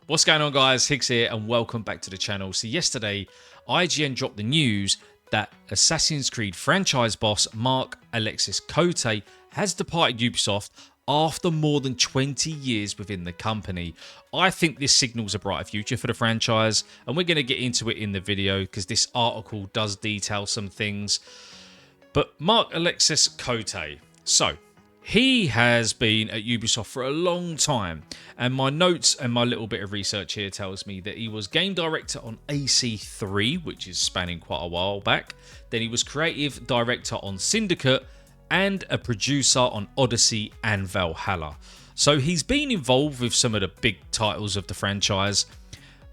What's going on, guys? Higgs here and welcome back to the channel. So yesterday, IGN dropped the news that Assassin's Creed franchise boss Marc-Alexis Côté has departed Ubisoft after more than 20 years within the company. I think this signals a brighter future for the franchise, and we're going to get into it in the video because this article does detail some things. But Marc-Alexis Côté, so he has been at Ubisoft for a long time, and my notes and my little bit of research here tells me that he was game director on AC3, which is spanning quite a while back. Then he was creative director on Syndicate and a producer on Odyssey and Valhalla. So he's been involved with some of the big titles of the franchise,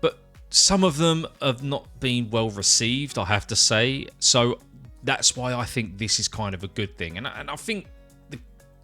but some of them have not been well received, I have to say. So that's why I think this is kind of a good thing. And I think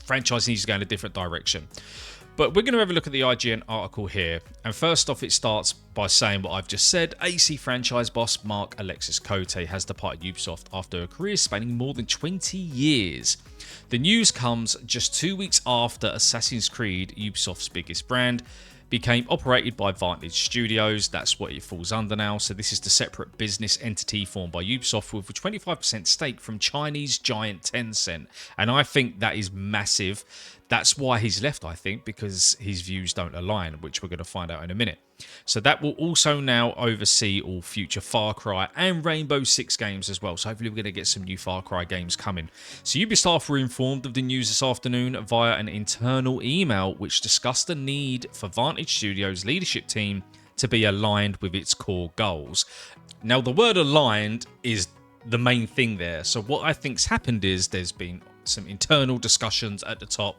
franchise needs to go in a different direction. But we're going to have a look at the IGN article here. And first off, it starts by saying what I've just said. AC franchise boss Marc-Alexis Côté has departed Ubisoft after a career spanning more than 20 years. The news comes just 2 weeks after Assassin's Creed, Ubisoft's biggest brand, became operated by Vantage Studios. That's what it falls under now. So this is the separate business entity formed by Ubisoft with a 25% stake from Chinese giant Tencent. And I think that is massive. That's why he's left, I think, because his views don't align, which we're going to find out in a minute. So that will also now oversee all future Far Cry and Rainbow Six games as well. So hopefully we're going to get some new Far Cry games coming. So Ubisoft were informed of the news this afternoon via an internal email which discussed the need for Vantage Studios' leadership team to be aligned with its core goals. Now, the word aligned is the main thing there. So what I think's happened is there's been some internal discussions at the top,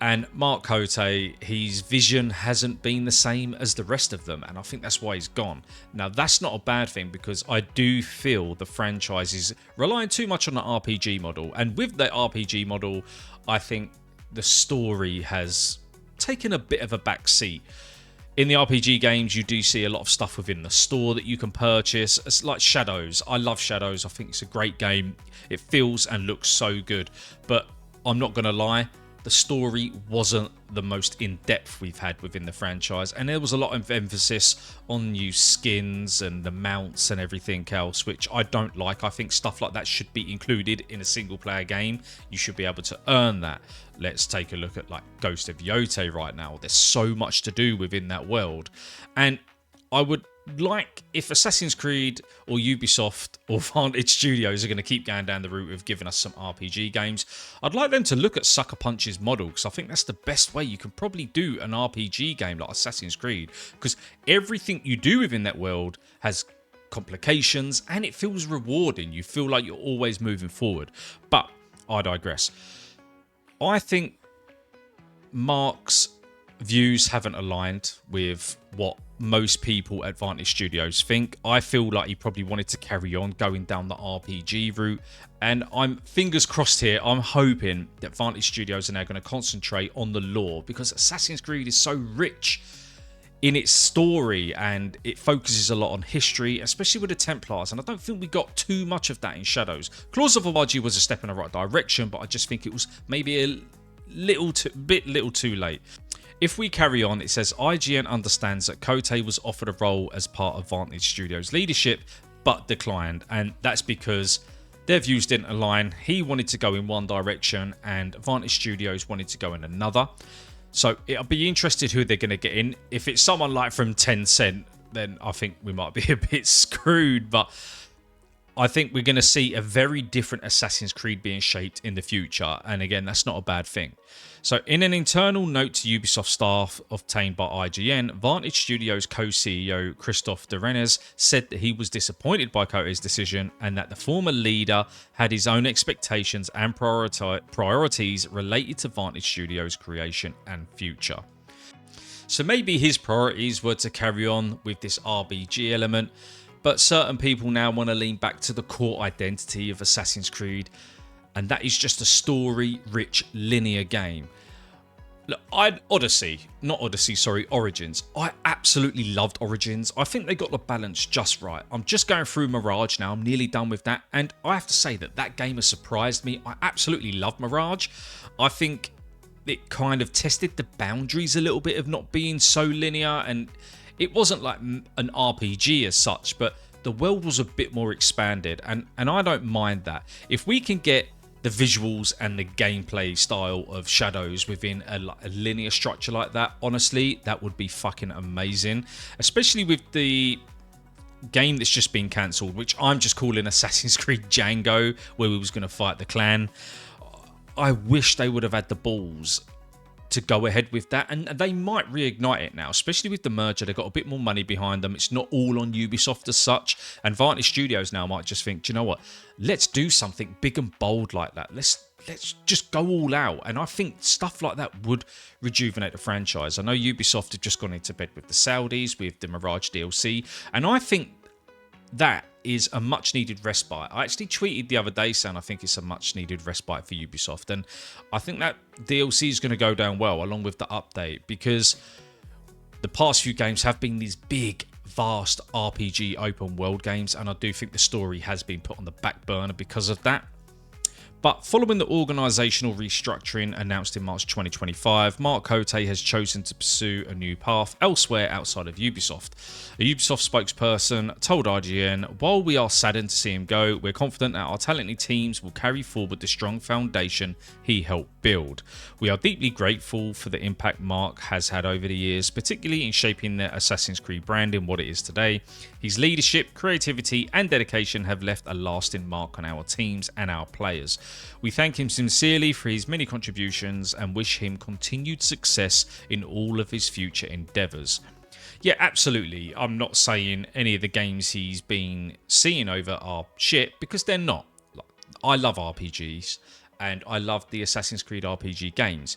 and Marc Cote, his vision hasn't been the same as the rest of them, and I think that's why he's gone. Now, that's not a bad thing because I do feel the franchise is relying too much on the RPG model, and with the RPG model, I think the story has taken a bit of a back seat. In the RPG games, you do see a lot of stuff within the store that you can purchase. It's like Shadows. I love Shadows. I think it's a great game. It feels and looks so good. But I'm not going to lie, the story wasn't the most in-depth we've had within the franchise. And there was a lot of emphasis on new skins and the mounts and everything else, which I don't like. I think stuff like that should be included in a single-player game. You should be able to earn that. Let's take a look at like Ghost of Yotei right now. There's so much to do within that world. And I would like, if Assassin's Creed or Ubisoft or Vantage Studios are going to keep going down the route of giving us some RPG games, I'd like them to look at Sucker Punch's model, because I think that's the best way you can probably do an RPG game like Assassin's Creed, because everything you do within that world has complications and it feels rewarding. You feel like you're always moving forward. But I digress. I think Marc's views haven't aligned with what most people at Vantage Studios think. I feel like he probably wanted to carry on going down the RPG route, and I'm fingers crossed here. I'm hoping that Vantage Studios are now going to concentrate on the lore, because Assassin's Creed is so rich in its story and it focuses a lot on history, especially with the Templars, and I don't think we got too much of that in Shadows. Claws of Awaji was a step in the right direction, but I just think it was maybe a little too late. If we carry on, it says IGN understands that Côté was offered a role as part of Vantage Studios leadership but declined, and that's because their views didn't align. He wanted to go in one direction and Vantage Studios wanted to go in another. So it'll be interested who they're going to get in. If it's someone like from Tencent, then I think we might be a bit screwed. But I think we're going to see a very different Assassin's Creed being shaped in the future. And again, that's not a bad thing. So in an internal note to Ubisoft staff obtained by IGN, Vantage Studios co-CEO Christophe Derenez said that he was disappointed by Côté's decision and that the former leader had his own expectations and priorities related to Vantage Studios' creation and future. So maybe his priorities were to carry on with this RPG element, but certain people now want to lean back to the core identity of Assassin's Creed, and that is just a story-rich linear game. Look, Origins. I absolutely loved Origins. I think they got the balance just right. I'm just going through Mirage now. I'm nearly done with that, and I have to say that that game has surprised me. I absolutely love Mirage. I think it kind of tested the boundaries a little bit of not being so linear, and it wasn't like an RPG as such, but the world was a bit more expanded, and I don't mind that. If we can get the visuals and the gameplay style of Shadows within a linear structure like that, honestly, that would be fucking amazing. Especially with the game that's just been cancelled, which I'm just calling Assassin's Creed Django, where we was going to fight the clan. I wish they would have had the balls to go ahead with that, and they might reignite it now, especially with the merger. They've got a bit more money behind them. It's not all on Ubisoft as such, and Vantage Studios now might just think, do you know what, let's do something big and bold like that. Let's just go all out. And I think stuff like that would rejuvenate the franchise. I know Ubisoft have just gone into bed with the Saudis with the Mirage DLC, and I think that is a much needed respite. I actually tweeted the other day saying I think it's a much needed respite for Ubisoft, and I think that DLC is going to go down well along with the update, because the past few games have been these big, vast RPG open world games, and I do think the story has been put on the back burner because of that. But following the organisational restructuring announced in March 2025, Marc Cote has chosen to pursue a new path elsewhere outside of Ubisoft. A Ubisoft spokesperson told IGN, "While we are saddened to see him go, we're confident that our talented teams will carry forward the strong foundation he helped build. We are deeply grateful for the impact Marc has had over the years, particularly in shaping the Assassin's Creed brand in what it is today. His leadership, creativity and dedication have left a lasting mark on our teams and our players. We thank him sincerely for his many contributions and wish him continued success in all of his future endeavours." Yeah, absolutely. I'm not saying any of the games he's been seeing over are shit, because they're not. I love RPGs and I love the Assassin's Creed RPG games,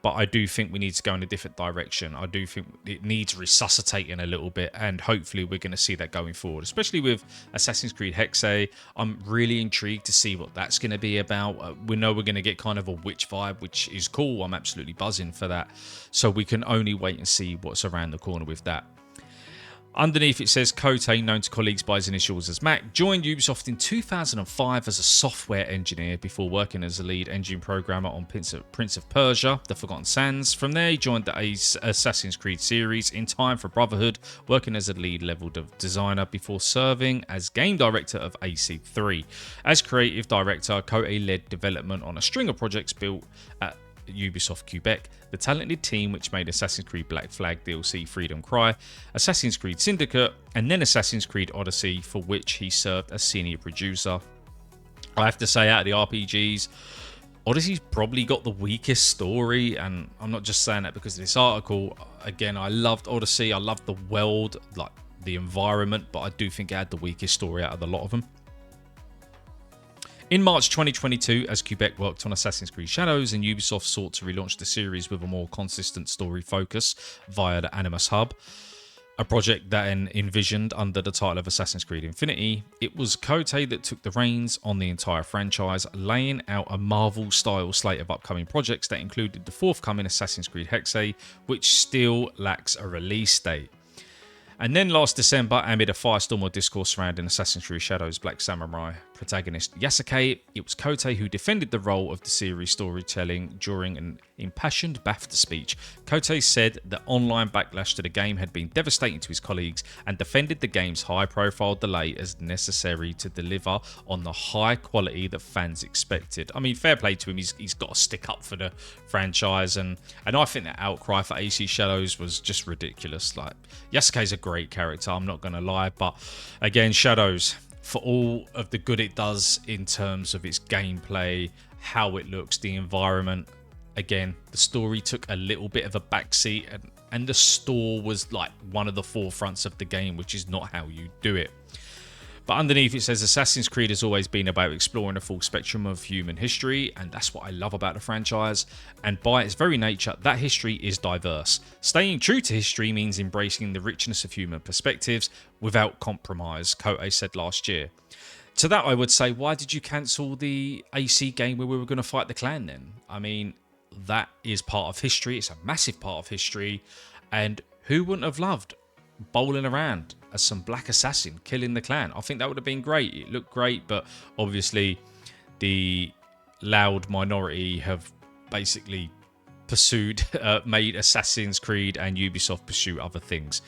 but I do think we need to go in a different direction. I do think it needs resuscitating a little bit, and hopefully we're going to see that going forward, especially with Assassin's Creed Hexe. I'm really intrigued to see what that's going to be about. We know we're going to get kind of a witch vibe, which is cool. I'm absolutely buzzing for that. So we can only wait and see what's around the corner with that. Underneath it says, Cote, known to colleagues by his initials as Mac, joined Ubisoft in 2005 as a software engineer before working as a lead engine programmer on Prince of Persia, The Forgotten Sands. From there, he joined the Assassin's Creed series in time for Brotherhood, working as a lead level designer before serving as game director of AC3. As creative director, Cote led development on a string of projects built at Ubisoft Quebec, the talented team which made Assassin's Creed Black Flag DLC Freedom Cry, Assassin's Creed Syndicate, and then Assassin's Creed Odyssey, for which he served as senior producer. I have to say, out of the RPGs, Odyssey's probably got the weakest story, and I'm not just saying that because of this article. Again, I loved Odyssey, I loved the world, like the environment, but I do think it had the weakest story out of the lot of them. In March 2022, as Quebec worked on Assassin's Creed Shadows and Ubisoft sought to relaunch the series with a more consistent story focus via the Animus Hub, a project that envisioned under the title of Assassin's Creed Infinity, it was Cote that took the reins on the entire franchise, laying out a Marvel-style slate of upcoming projects that included the forthcoming Assassin's Creed Hexe, which still lacks a release date. And then last December, amid a firestorm of discourse surrounding Assassin's Creed Shadows Black Samurai protagonist Yasuke, it was Cote who defended the role of the series storytelling during an impassioned BAFTA speech. Cote said that online backlash to the game had been devastating to his colleagues and defended the game's high-profile delay as necessary to deliver on the high quality that fans expected. I mean, fair play to him. He's got to stick up for the franchise, and I think that outcry for AC Shadows was just ridiculous. Like, Yasuke's a great character, I'm not going to lie, but again, Shadows, for all of the good it does in terms of its gameplay, how it looks, the environment, again, the story took a little bit of a backseat, and the store was like one of the forefronts of the game, which is not how you do it. But underneath it says, Assassin's Creed has always been about exploring the full spectrum of human history, and that's what I love about the franchise. And by its very nature, that history is diverse. Staying true to history means embracing the richness of human perspectives without compromise, Cote said last year. To that I would say, why did you cancel the AC game where we were going to fight the clan then? I mean, that is part of history. It's a massive part of history. And who wouldn't have loved bowling around as some black assassin killing the clan? I think that would have been great. It looked great, but obviously the loud minority have basically made Assassin's Creed and Ubisoft pursue other things.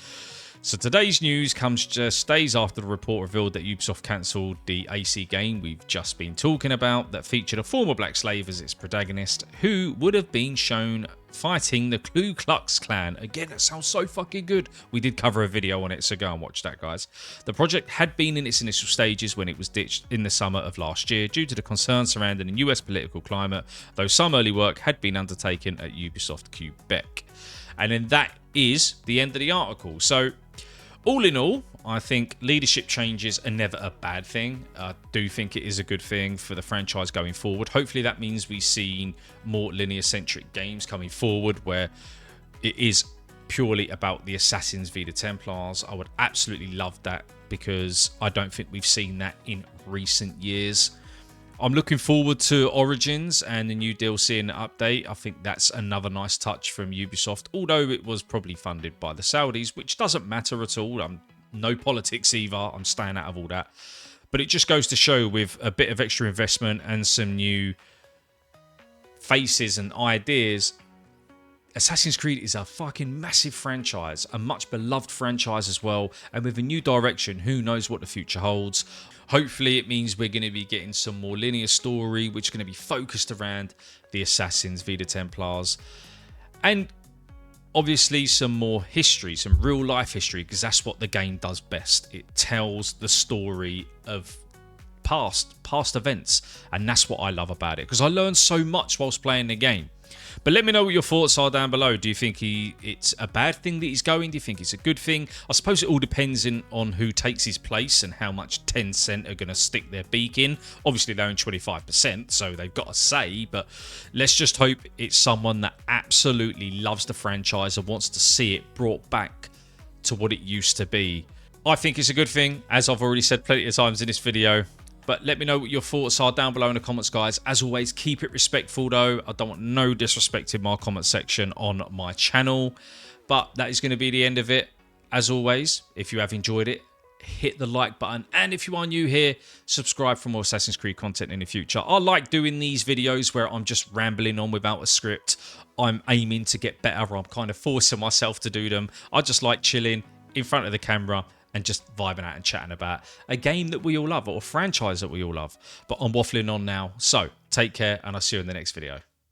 So today's news comes just days after the report revealed that Ubisoft cancelled the AC game we've just been talking about that featured a former black slave as its protagonist who would have been shown fighting the Ku Klux Klan. Again, that sounds so fucking good. We did cover a video on it, so go and watch that, guys. The project had been in its initial stages when it was ditched in the summer of last year due to the concerns surrounding the US political climate, though some early work had been undertaken at Ubisoft Quebec. And then that is the end of the article. So all in all, I think leadership changes are never a bad thing. I do think it is a good thing for the franchise going forward. Hopefully that means we've seen more linear-centric games coming forward where it is purely about the Assassins v the Templars. I would absolutely love that because I don't think we've seen that in recent years. I'm looking forward to Origins and the new DLC and update. I think that's another nice touch from Ubisoft, although it was probably funded by the Saudis, which doesn't matter at all. No politics either. I'm staying out of all that. But it just goes to show with a bit of extra investment and some new faces and ideas, Assassin's Creed is a fucking massive franchise, a much beloved franchise as well, and with a new direction, who knows what the future holds. Hopefully it means we're going to be getting some more linear story, which is going to be focused around the Assassins v the Templars, and obviously some more history, some real life history, because that's what the game does best. It tells the story of past events, and that's what I love about it, because I learned so much whilst playing the game. But let me know what your thoughts are down below. Do you think it's a bad thing that he's going? Do you think it's a good thing? I suppose it all depends on who takes his place and how much Tencent are going to stick their beak in. Obviously, they're in 25%, so they've got a say. But let's just hope it's someone that absolutely loves the franchise and wants to see it brought back to what it used to be. I think it's a good thing, as I've already said plenty of times in this video. But let me know what your thoughts are down below in the comments, guys. As always, keep it respectful, though. I don't want no disrespect in my comment section on my channel. But that is going to be the end of it. As always, if you have enjoyed it, hit the like button. And if you are new here, subscribe for more Assassin's Creed content in the future. I like doing these videos where I'm just rambling on without a script. I'm aiming to get better. I'm kind of forcing myself to do them. I just like chilling in front of the camera and just vibing out and chatting about a game that we all love or a franchise that we all love. But I'm waffling on now. So take care and I'll see you in the next video.